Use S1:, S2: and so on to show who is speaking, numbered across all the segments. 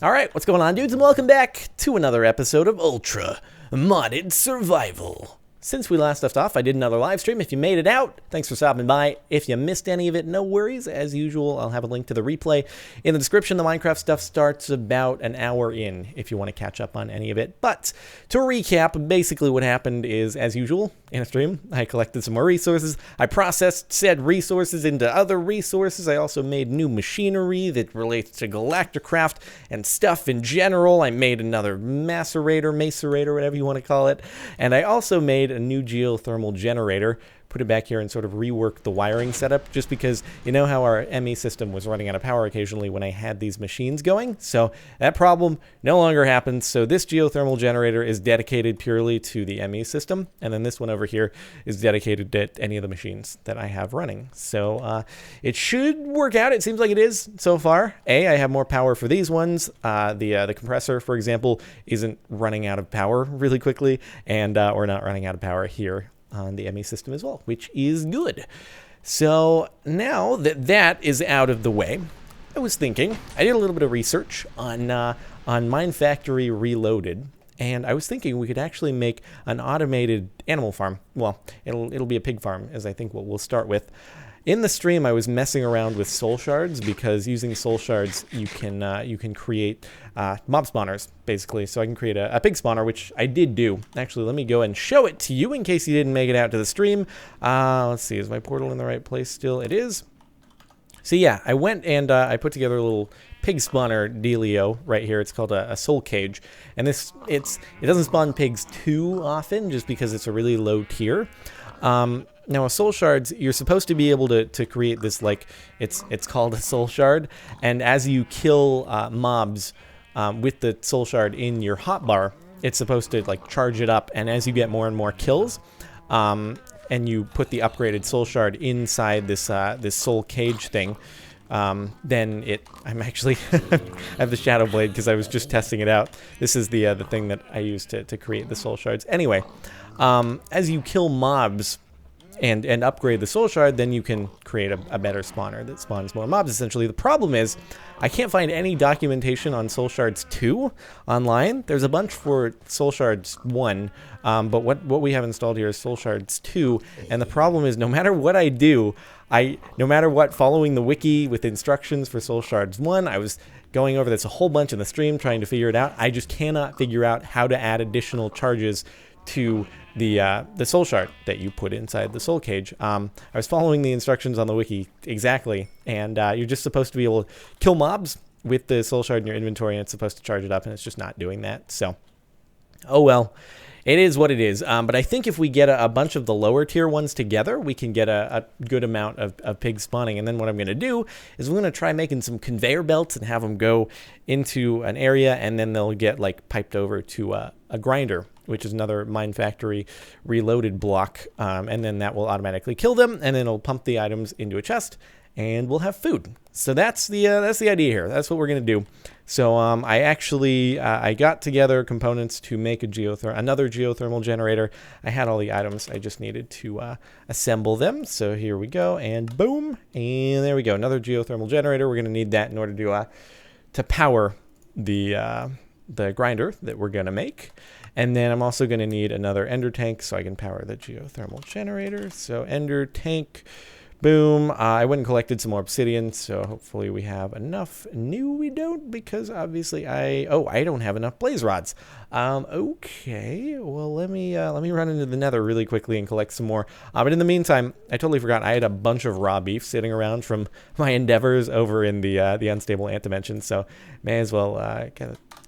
S1: Alright, what's going on, dudes, and welcome back to another episode of Ultra Modded Survival. Since we last left off, I did another live stream. If you made it out, thanks for stopping by. If you missed any of it, no worries. As usual, I'll have a link to the replay in the description. The Minecraft stuff starts about an hour in if you want to catch up on any of it. But to recap, basically what happened is, as usual, in a stream, I collected some more resources. I processed said resources into other resources. I also made new machinery that relates to Galacticraft and stuff in general. I made another macerator, whatever you want to call it. And I also made a new geothermal generator, put it back here and sort of rework the wiring setup, just because you know how our ME system was running out of power occasionally when I had these machines going. So that problem no longer happens. So this geothermal generator is dedicated purely to the ME system, and then this one over here is dedicated to any of the machines that I have running. So it should work out. It seems like it is so far. I have more power for these ones. The compressor, for example, isn't running out of power really quickly, and we're not running out of power here on the ME system as well, which is good. So now that that is out of the way, I was thinking, I did a little bit of research on Mine Factory Reloaded, and I was thinking we could actually make an automated animal farm. Well, it'll be a pig farm, as I think what we'll start with. In the stream, I was messing around with soul shards, because using soul shards, you can create mob spawners, basically. So I can create a pig spawner, which I did do. Actually, let me go and show it to you in case you didn't make it out to the stream. Let's see, is my portal in the right place still? It is. So yeah, I went and I put together a little pig spawner dealio right here. It's called a soul cage, and it doesn't spawn pigs too often, just because it's a really low tier. Now, with soul shards, you're supposed to be able to create this, like, it's called a soul shard, and as you kill mobs with the soul shard in your hotbar, it's supposed to, like, charge it up, and as you get more and more kills, and you put the upgraded soul shard inside this soul cage thing, then I'm actually I have the shadow blade because I was just testing it out. This is the thing that I used to create the soul shards. Anyway, as you kill mobs and upgrade the soul shard, then you can create a better spawner that spawns more mobs, essentially. The problem is I can't find any documentation on soul shards 2 online. There's a bunch for soul shards 1, but what we have installed here is soul shards 2, and the problem is no matter what I do, no matter what, following the wiki with instructions for soul shards 1, I was going over this a whole bunch in the stream trying to figure it out. I just cannot figure out how to add additional charges to the soul shard that you put inside the soul cage. I was following the instructions on the wiki exactly, and you're just supposed to be able to kill mobs with the soul shard in your inventory, and it's supposed to charge it up, and it's just not doing that. So, oh well. It is what it is, but I think if we get a bunch of the lower tier ones together, we can get a good amount of pigs spawning. And then what I'm going to do is we're going to try making some conveyor belts and have them go into an area, and then they'll get, like, piped over to a grinder, which is another Mine Factory Reloaded block, and then that will automatically kill them, and then it'll pump the items into a chest, and we'll have food. So that's the idea here. That's what we're going to do. So I actually I got together components to make another geothermal generator. I had all the items. I just needed to assemble them. So here we go, and boom, and there we go. Another geothermal generator. We're going to need that in order to power the grinder that we're going to make. And then I'm also going to need another ender tank so I can power the geothermal generator. So ender tank. Boom. I went and collected some more obsidian, so hopefully we have enough. No, we don't, because obviously I don't have enough blaze rods. Okay, well, let me run into the nether really quickly and collect some more. But in the meantime, I totally forgot I had a bunch of raw beef sitting around from my endeavors over in the unstable ant dimension, so may as well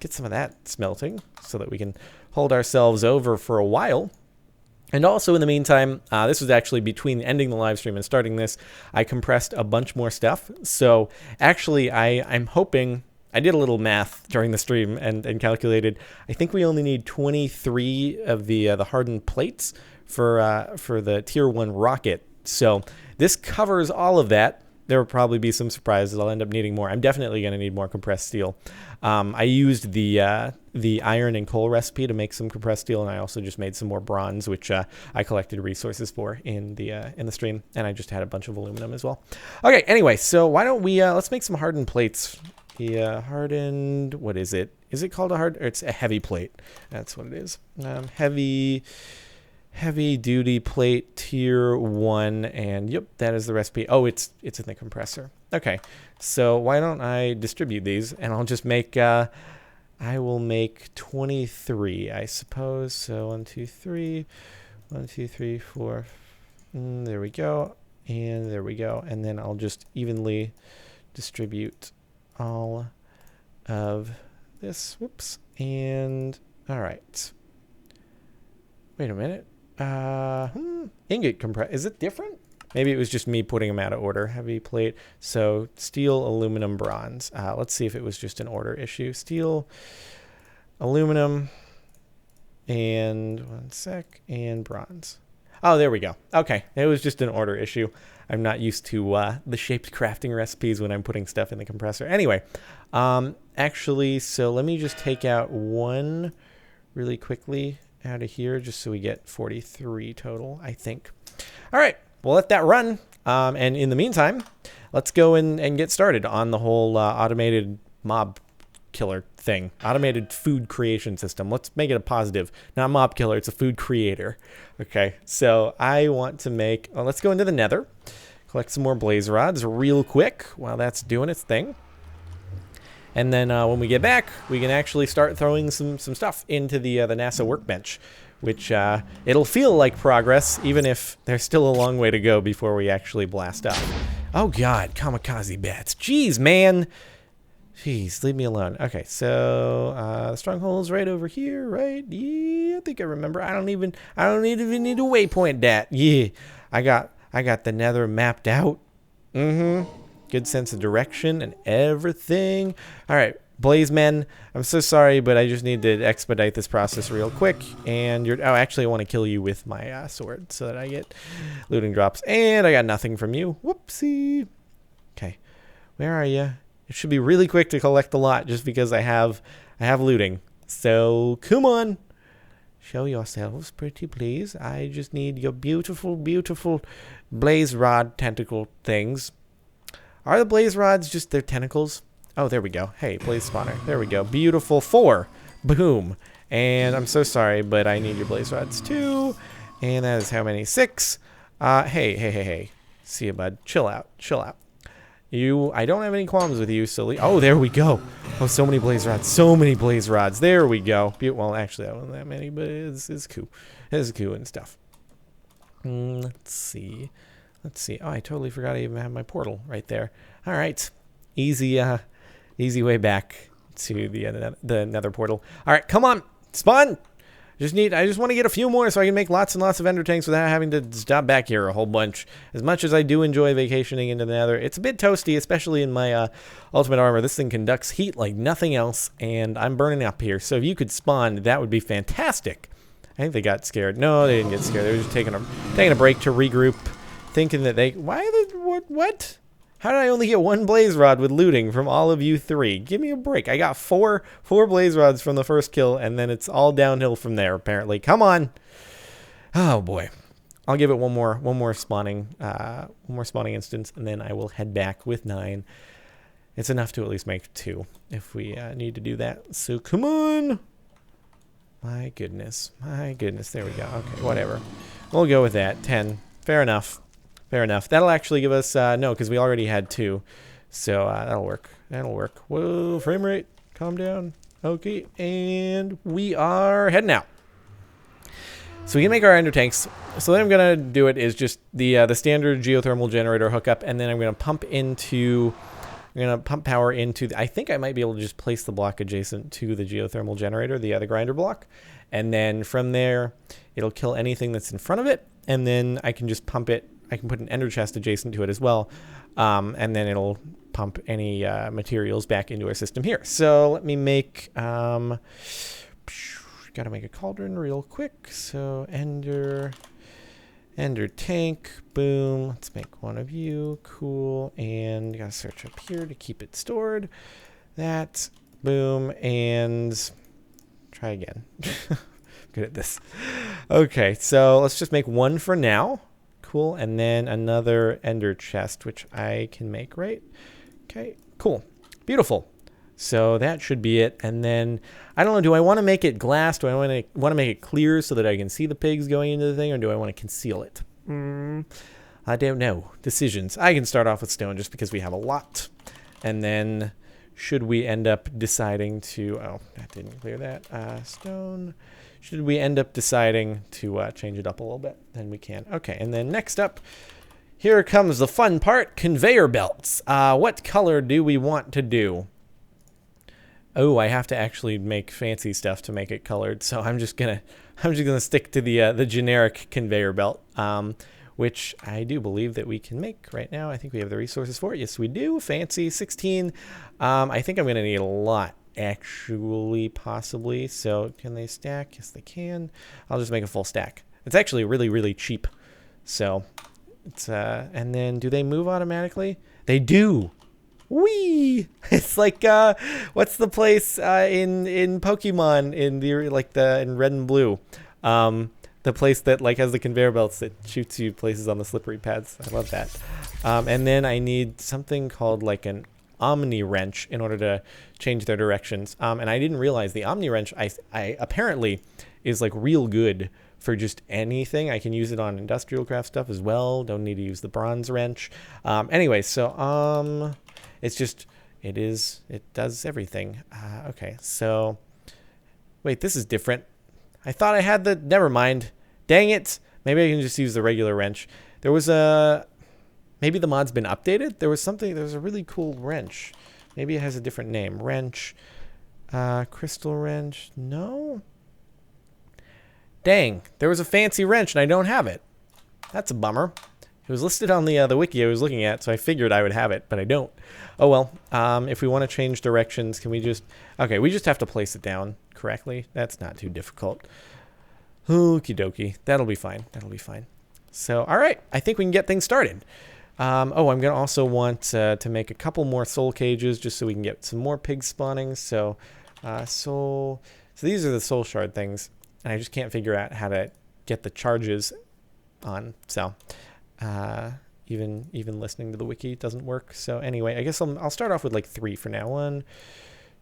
S1: get some of that smelting so that we can hold ourselves over for a while. And also, in the meantime, this was actually between ending the live stream and starting this, I compressed a bunch more stuff. So actually, I'm hoping, I did a little math during the stream and calculated, I think we only need 23 of the hardened plates for the tier 1 rocket. So this covers all of that. There will probably be some surprises. I'll end up needing more. I'm definitely going to need more compressed steel. I used the iron and coal recipe to make some compressed steel, and I also just made some more bronze, which I collected resources for in the stream, and I just had a bunch of aluminum as well. Okay, anyway, so why don't we let's make some hardened plates the hardened, what is it? Is it called a hard, or it's a heavy plate. That's what it is. Heavy duty plate tier 1, and yep, that is the recipe. Oh, it's in the compressor. Okay, so why don't I distribute these, and I'll just make, I will make 23, I suppose. So 1, 2, 3, 1, 2, 3, 4, there we go, and there we go. And then I'll just evenly distribute all of this. Whoops. And all right. Wait a minute. Ingot compress. Is it different? Maybe it was just me putting them out of order. Heavy plate. So steel, aluminum, bronze. Let's see if it was just an order issue. Steel, aluminum, and one sec, and bronze. Oh, there we go. Okay, it was just an order issue. I'm not used to the shaped crafting recipes when I'm putting stuff in the compressor. Anyway, actually, so let me just take out one really quickly out of here just so we get 43 total, I think. All right, we'll let that run. And in the meantime, let's go and get started on the whole automated mob killer thing. Automated food creation system. Let's make it a positive. Not mob killer, it's a food creator. Okay, so I want to make, let's go into the nether. Collect some more blaze rods real quick while that's doing its thing. And then when we get back, we can actually start throwing some stuff into the NASA workbench, which it'll feel like progress, even if there's still a long way to go before we actually blast up. Oh God, kamikaze bats. Jeez, man. Jeez, leave me alone. Okay, so the stronghold's right over here, right? Yeah, I think I remember. I don't even need to waypoint that. Yeah, I got the nether mapped out. Good sense of direction and everything. All right, Blaze Men, I'm so sorry, but I just need to expedite this process real quick. And oh, actually, I want to kill you with my sword so that I get looting drops. And I got nothing from you. Whoopsie. Okay, where are you? It should be really quick to collect a lot just because I have looting. So come on, show yourselves, pretty please. I just need your beautiful, beautiful blaze rod tentacle things. Are the blaze rods just their tentacles? Oh, there we go. Hey, blaze spawner. There we go. Beautiful. 4. Boom. And I'm so sorry, but I need your blaze rods too. And that is how many? 6. Hey. See you, bud. Chill out. I don't have any qualms with you, silly. Oh, there we go. Oh, so many blaze rods. So many blaze rods. There we go. Well, actually, I don't have that many, but it's cool. It's cool and stuff. Let's see. Oh, I totally forgot I even have my portal right there. All right. Easy way back to the nether portal. All right, come on. Spawn. I just want to get a few more so I can make lots and lots of ender tanks without having to stop back here a whole bunch. As much as I do enjoy vacationing into the nether, it's a bit toasty, especially in my ultimate armor. This thing conducts heat like nothing else, and I'm burning up here. So if you could spawn, that would be fantastic. I think they got scared. No, they didn't get scared. They were just taking a break to regroup, thinking that what? How did I only get 1 blaze rod with looting from all of you 3? Give me a break. I got 4 blaze rods from the first kill, and then it's all downhill from there, apparently. Come on. Oh, boy. I'll give it one more spawning instance, and then I will head back with 9. It's enough to at least make 2 if we need to do that. So, come on. My goodness. There we go. Okay, whatever. We'll go with that. 10. Fair enough. That'll actually give us, no, because we already had 2. So that'll work. Whoa, frame rate. Calm down. Okay, and we are heading out. So we can make our ender tanks. So what I'm going to do it is just the standard geothermal generator hookup, and then I'm going to pump power into, I think I might be able to just place the block adjacent to the geothermal generator, the grinder block. And then from there, it'll kill anything that's in front of it. And then I can just pump it. I can put an ender chest adjacent to it as well, and then it'll pump any materials back into our system here. So let me make, gotta make a cauldron real quick. So ender tank, boom. Let's make one of you, cool. And gotta search up here to keep it stored. That, boom, and try again. Good at this. Okay, so let's just make 1 for now. Cool, and then another ender chest, which I can make, right? Okay, cool. Beautiful. So that should be it. And then, I don't know, do I want to make it glass? Do I want to make it clear so that I can see the pigs going into the thing? Or do I want to conceal it? I don't know. Decisions. I can start off with stone just because we have a lot. And then, should we end up deciding to... Oh, that didn't clear that. Stone. Should we end up deciding to change it up a little bit? Then we can. Okay, and then next up... Here comes the fun part, conveyor belts. What color do we want to do? Oh, I have to actually make fancy stuff to make it colored, so I'm just gonna stick to the generic conveyor belt, which I do believe that we can make right now. I think we have the resources for it. Yes, we do. Fancy 16. I think I'm gonna need a lot, actually, possibly. So can they stack? Yes, they can. I'll just make a full stack. It's actually really, really cheap. So. It's, and then, do they move automatically? They do. Whee! It's like, what's the place in Pokemon in Red and Blue? The place that has the conveyor belts that shoots you places on the slippery pads. I love that. And then I need something called an Omni wrench in order to change their directions. And I didn't realize the Omni wrench I apparently is real good for just anything. I can use it on IndustrialCraft stuff as well. Don't need to use the bronze wrench. Anyway, so it does everything. Okay, so wait, this is different. I thought I had never mind. Dang it. Maybe I can just use the regular wrench. There was maybe the mod's been updated. There was a really cool wrench. Maybe it has a different name. Wrench, crystal wrench. No. Dang, there was a fancy wrench and I don't have it. That's a bummer. It was listed on the wiki I was looking at, so I figured I would have it, but I don't. Oh well, if we want to change directions, can we just... Okay, we just have to place it down correctly. That's not too difficult. Okie dokie. That'll be fine. That'll be fine. So, alright, I think we can get things started. I'm going to also want to make a couple more soul cages just so we can get some more pigs spawning. So, So these are the soul shard things. And I just can't figure out how to get the charges on. So even listening to the wiki doesn't work. So anyway, I guess I'll start off with 3 for now. 1,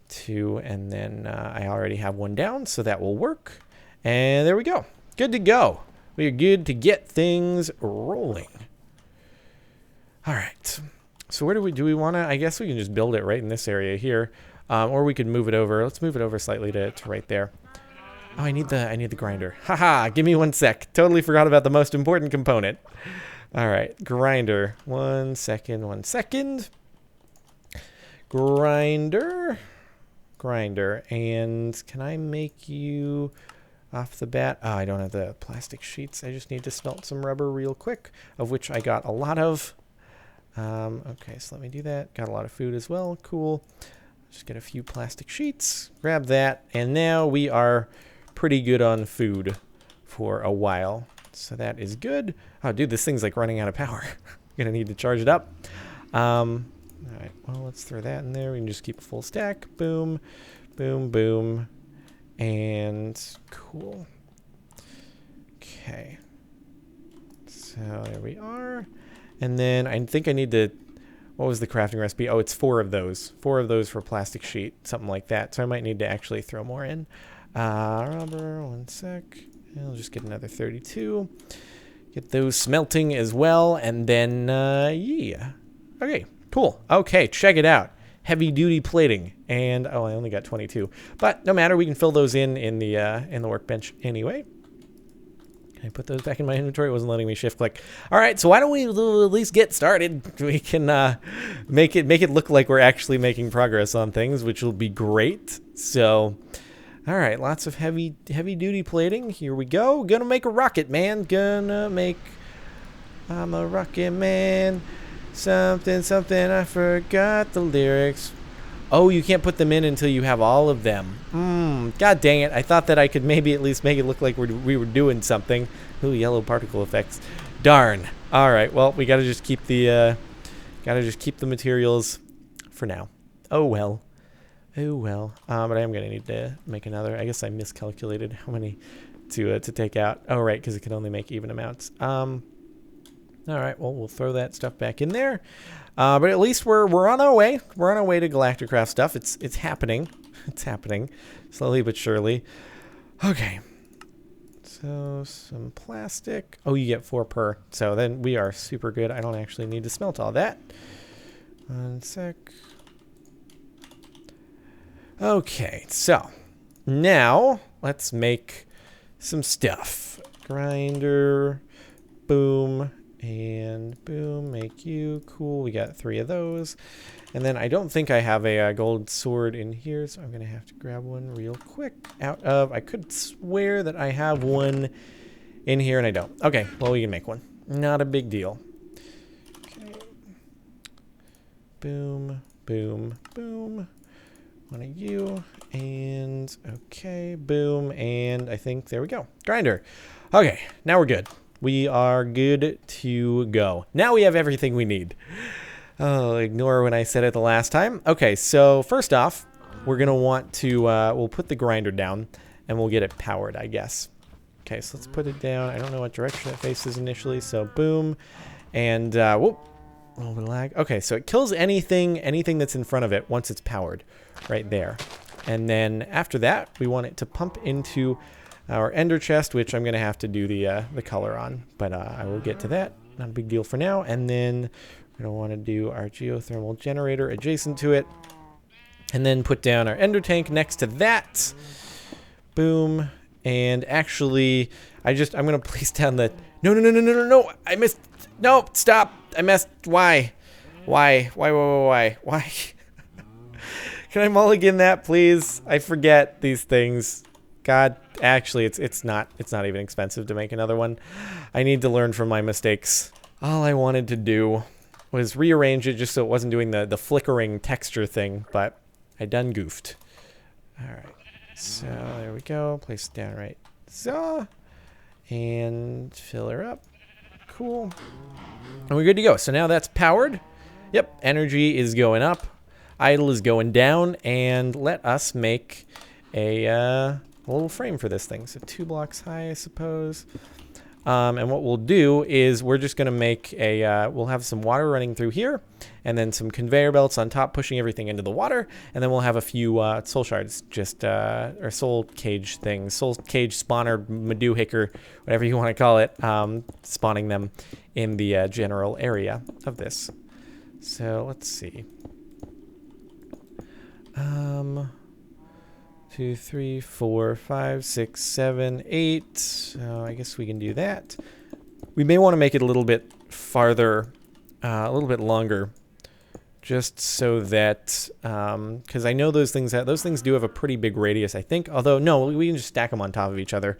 S1: 2, and then I already have 1 down, so that will work. And there we go. Good to go. We are good to get things rolling. All right. So where do we want to? I guess we can just build it right in this area here, or we could move it over. Let's move it over slightly to right there. Oh, I need the grinder. Haha, give me 1 sec. Totally forgot about the most important component. All right, grinder. 1 second, 1 second. Grinder. And can I make you off the bat? Oh, I don't have the plastic sheets. I just need to smelt some rubber real quick, of which I got a lot of. Okay, so let me do that. Got a lot of food as well. Cool. Just get a few plastic sheets. Grab that. And now we are pretty good on food for a while, so that is good. Oh dude, this thing's running out of power. Gonna need to charge it up. All right, well, let's throw that in there. We can just keep a full stack. Boom, boom, boom, and cool. Okay, so there we are. And then I think I need to... What was the crafting recipe? Oh, it's 4 of those. 4 of those for plastic sheet, something like that. So I might need to actually throw more in. Rubber, 1 sec. I'll just get another 32. Get those smelting as well, and then, yeah. Okay, cool. Okay, check it out. Heavy duty plating, and, oh, I only got 22. But no matter, we can fill those in the workbench anyway. Can I put those back in my inventory? It wasn't letting me shift click. All right, so why don't we at least get started? We can make it look like we're actually making progress on things, which will be great. So... All right, lots of heavy duty plating. Here we go. Gonna make a rocket, man. I'm a rocket man. Something, I forgot the lyrics. Oh, you can't put them in until you have all of them. God dang it. I thought that I could maybe at least make it look like we were doing something. Ooh, yellow particle effects. Darn. All right, well, we gotta just keep the materials for now. Oh, well. Oh, well. But I am going to need to make another. I guess I miscalculated how many to take out. Oh, right, because it can only make even amounts. All right, well, we'll throw that stuff back in there. But at least we're on our way. We're on our way to Galacticraft stuff. It's happening. It's happening slowly but surely. Okay. So some plastic. Oh, you get 4 per. So then we are super good. I don't actually need to smelt all that. 1 sec. Okay, so now let's make some stuff. Grinder, boom, and boom, make you. Cool, we got 3 of those. And then I don't think I have a gold sword in here, so I'm going to have to grab one real quick out of... I could swear that I have one in here, and I don't. Okay, well, we can make one. Not a big deal. Okay. Boom, boom, boom. One of you, and okay, boom, and I think there we go. Grinder. Okay, now we're good. We are good to go. Now we have everything we need. Oh, ignore when I said it the last time. Okay, so first off, we're gonna want to we'll put the grinder down and we'll get it powered, I guess. Okay, so let's put it down. I don't know what direction it faces initially, so boom, and whoop. A little bit of lag. Okay, so it kills anything that's in front of it once it's powered, right there. And then after that, we want it to pump into our ender chest, which I'm going to have to do the color on, but I will get to that. Not a big deal for now. And then we're going to want to do our geothermal generator adjacent to it, and then put down our ender tank next to that. Boom. And actually, I'm going to place down the... No, I missed... No, stop. I messed. Why? Why? Can I mulligan that, please? I forget these things. God, actually, it's not even expensive to make another one. I need to learn from my mistakes. All I wanted to do was rearrange it just so it wasn't doing the flickering texture thing, but I done goofed. All right, so there we go. Place it down right. So, and fill her up. Cool. And we're good to go. So now that's powered. Yep, energy is going up. Idle is going down. And let us make a little frame for this thing. So 2 blocks high, I suppose. And what we'll do is we're just going to make a, we'll have some water running through here, and then some conveyor belts on top pushing everything into the water, and then we'll have a few soul shards, just, or soul cage things, soul cage spawner, Madu Hicker, whatever you want to call it, spawning them in the general area of this. So let's see. 2, 3, 4, 5, 6, 7, 8. So I guess we can do that. We may want to make it a little bit farther, a little bit longer, just so that, because I know those things do have a pretty big radius, I think. Although no, we can just stack them on top of each other,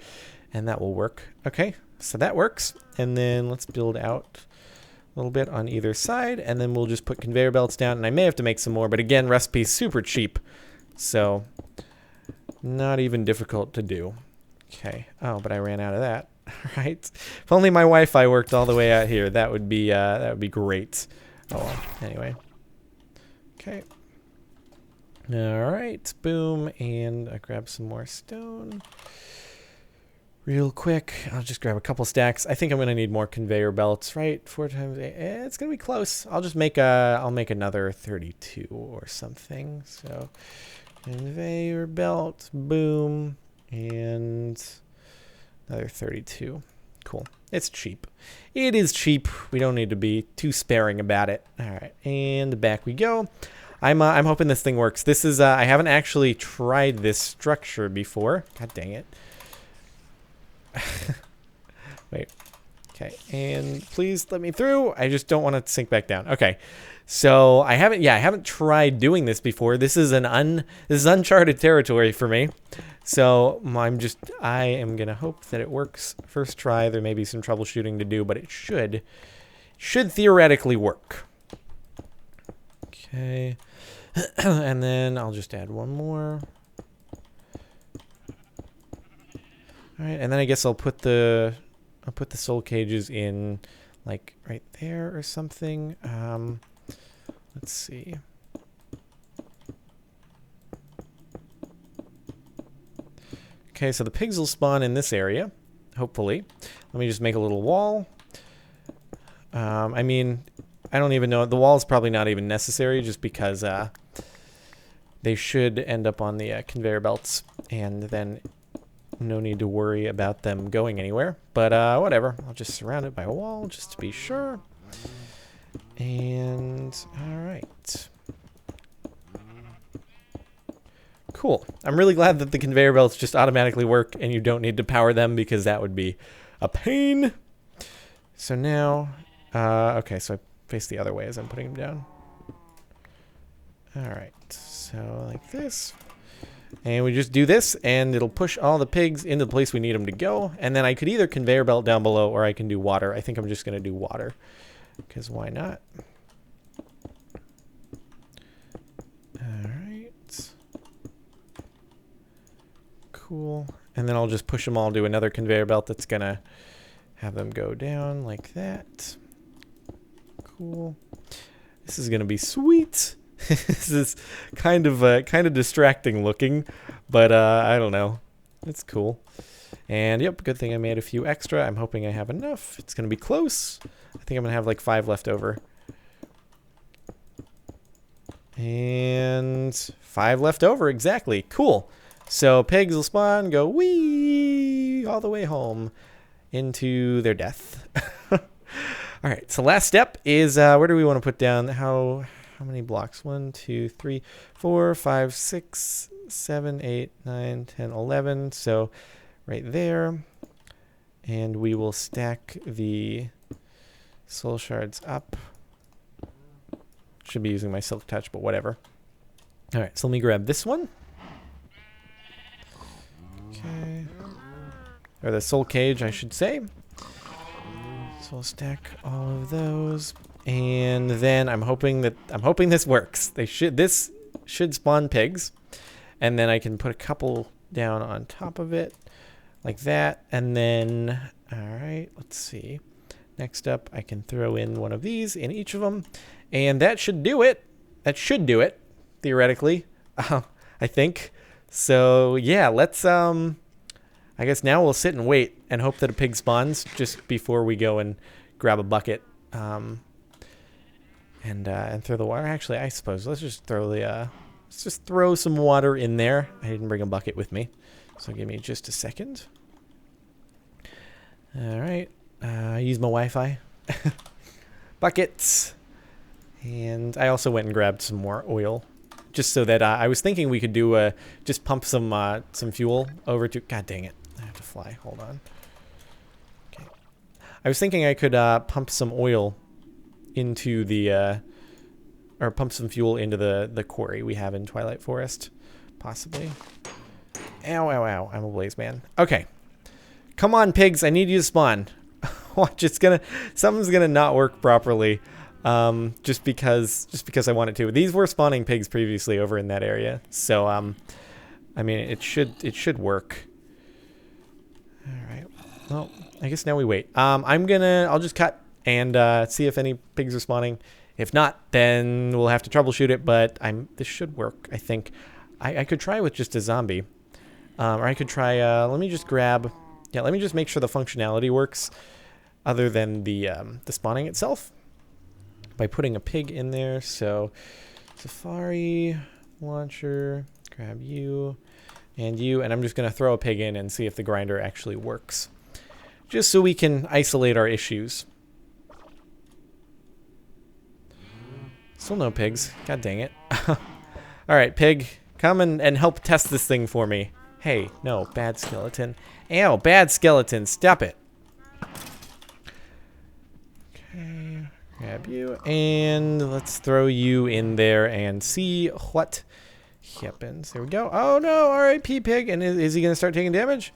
S1: and that will work. Okay, so that works. And then let's build out a little bit on either side, and then we'll just put conveyor belts down. And I may have to make some more, but again, recipe's super cheap, so not even difficult to do. Okay. Oh, but I ran out of that. Right. If only my Wi-Fi worked all the way out here, that would be great. Oh well. Anyway. Okay. All right. Boom, and I grab some more stone. Real quick, I'll just grab a couple stacks. I think I'm gonna need more conveyor belts, right? 4 times 8. It's gonna be close. I'll just make I'll make another 32 or something. So. Conveyor belt, boom, and another 32. Cool. It's cheap. It is cheap. We don't need to be too sparing about it. All right, and back we go. I'm hoping this thing works. This is I haven't actually tried this structure before. God dang it. Wait. Okay, and please let me through. I just don't want to sink back down. Okay. So I haven't tried doing this before. This is uncharted territory for me. So I am gonna hope that it works first try. There may be some troubleshooting to do, but it should theoretically work. Okay, and then I'll just add one more. All right, and then I guess I'll put the soul cages in, like right there or something. Let's see. Okay, so the pigs will spawn in this area, hopefully. Let me just make a little wall. I mean, I don't even know. The wall's probably not even necessary just because they should end up on the conveyor belts, and then no need to worry about them going anywhere. But whatever. I'll just surround it by a wall just to be sure. And all right. Cool. I'm really glad that the conveyor belts just automatically work and you don't need to power them, because that would be a pain. So now, okay, so I face the other way as I'm putting them down. All right, so like this. And we just do this, and it'll push all the pigs into the place we need them to go. And then I could either conveyor belt down below, or I can do water. I think I'm just going to do water, because why not? All right. Cool. And then I'll just push them all to another conveyor belt that's going to have them go down like that. Cool. This is going to be sweet. This is kind of distracting looking, but I don't know. It's cool. And yep, good thing I made a few extra. I'm hoping I have enough. It's going to be close. I think I'm going to have like 5 left over. And 5 left over, exactly. Cool. So pigs will spawn, go wee all the way home into their death. All right, so last step is where do we want to put down how many blocks? 1, 2, 3, 4, 5, 6, 7, 8, 9, 10, 11. So right there. And we will stack the soul shards up. Should be using my silk touch, but whatever. All right, so let me grab this one. Okay. Or the soul cage, I should say. So we'll stack all of those. And then I'm hoping this works. This should spawn pigs. And then I can put a couple down on top of it like that. And then, all right, let's see. Next up, I can throw in one of these in each of them. And that should do it. That should do it, theoretically, I think. So yeah, let's, I guess now we'll sit and wait and hope that a pig spawns just before we go and grab a bucket. And throw the water. Actually, I suppose let's just throw some water in there. I didn't bring a bucket with me, so give me just a second. All right, use my Wi-Fi. Buckets, and I also went and grabbed some more oil, just so that I was thinking we could do just pump some fuel over to. God dang it! I have to fly. Hold on. Okay, I was thinking I could pump some oil into the or pump some fuel into the quarry we have in Twilight Forest, possibly. Ow, ow, ow. I'm a blaze man. Okay. Come on, pigs. I need you to spawn. Watch, something's gonna not work properly. Just because I want it to. These were spawning pigs previously over in that area. So I mean it should work. Alright. Well, I guess now we wait. I'll just cut and see if any pigs are spawning. If not, then we'll have to troubleshoot it, but this should work, I think. I could try with just a zombie. Or I could try, let me just make sure the functionality works other than the spawning itself by putting a pig in there. So Safari, launcher, grab you, and I'm just going to throw a pig in and see if the grinder actually works. Just so we can isolate our issues. Still no pigs. God dang it. Alright, pig. Come and help test this thing for me. Hey, no, bad skeleton. Ow, bad skeleton. Stop it. Okay, grab you. And let's throw you in there and see what happens. There we go. Oh no, R.I.P. pig. And is he going to start taking damage?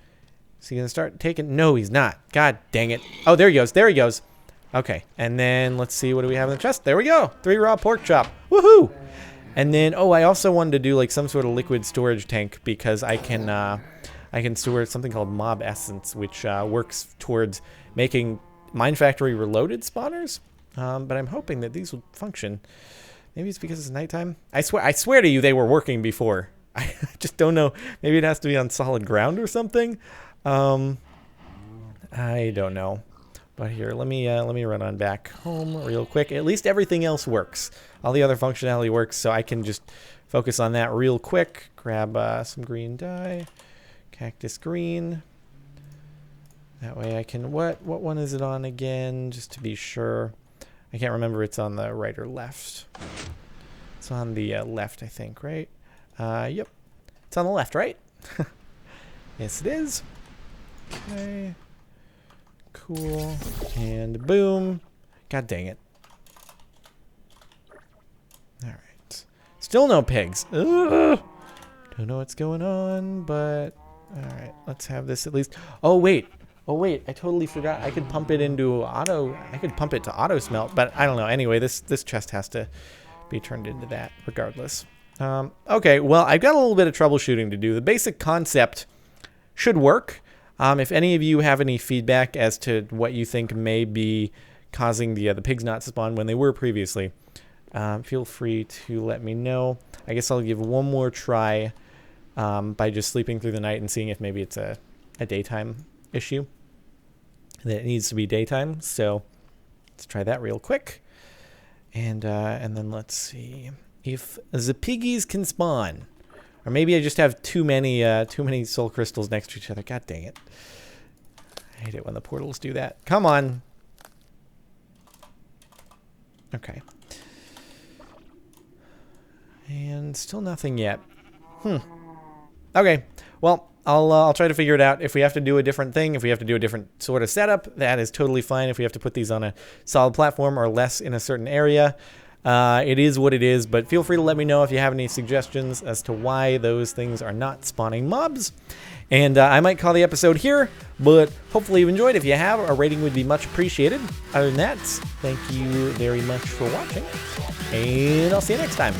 S1: Is he going to start taking... No, he's not. God dang it. Oh, there he goes. There he goes. Okay, and then let's see, what do we have in the chest? There we go, 3 raw pork chop. Woohoo! And then, oh, I also wanted to do like some sort of liquid storage tank because I can store something called mob essence, which works towards making Mine Factory Reloaded spawners. But I'm hoping that these will function. Maybe it's because it's nighttime. I swear to you, they were working before. I just don't know. Maybe it has to be on solid ground or something. I don't know. But here, let me run on back home real quick. At least everything else works. All the other functionality works, so I can just focus on that real quick. Grab some green dye, cactus green. That way I can, what one is it on again, just to be sure. I can't remember, it's on the right or left. It's on the left, I think, right? Yep. It's on the left, right? Yes, it is. Okay. Cool. And boom. God dang it. Alright. Still no pigs. Ugh. Don't know what's going on, but... Alright, let's have this at least... Oh, wait. Oh, wait. I totally forgot. I could pump it into auto... I could pump it to auto smelt, but I don't know. Anyway, this chest has to be turned into that regardless. Okay, well, I've got a little bit of troubleshooting to do. The basic concept should work. If any of you have any feedback as to what you think may be causing the pigs not to spawn when they were previously, feel free to let me know. I guess I'll give one more try by just sleeping through the night and seeing if maybe it's a daytime issue. That it needs to be daytime, so let's try that real quick. And then let's see if the piggies can spawn. Or maybe I just have too many soul crystals next to each other. God dang it. I hate it when the portals do that. Come on. Okay. And still nothing yet. Okay. Well, I'll try to figure it out. If we have to do a different thing, if we have to do a different sort of setup, that is totally fine. If we have to put these on a solid platform or less in a certain area, it is what it is, but feel free to let me know if you have any suggestions as to why those things are not spawning mobs. And I might call the episode here, but hopefully you've enjoyed. If you have, a rating would be much appreciated. Other than that, thank you very much for watching, and I'll see you next time.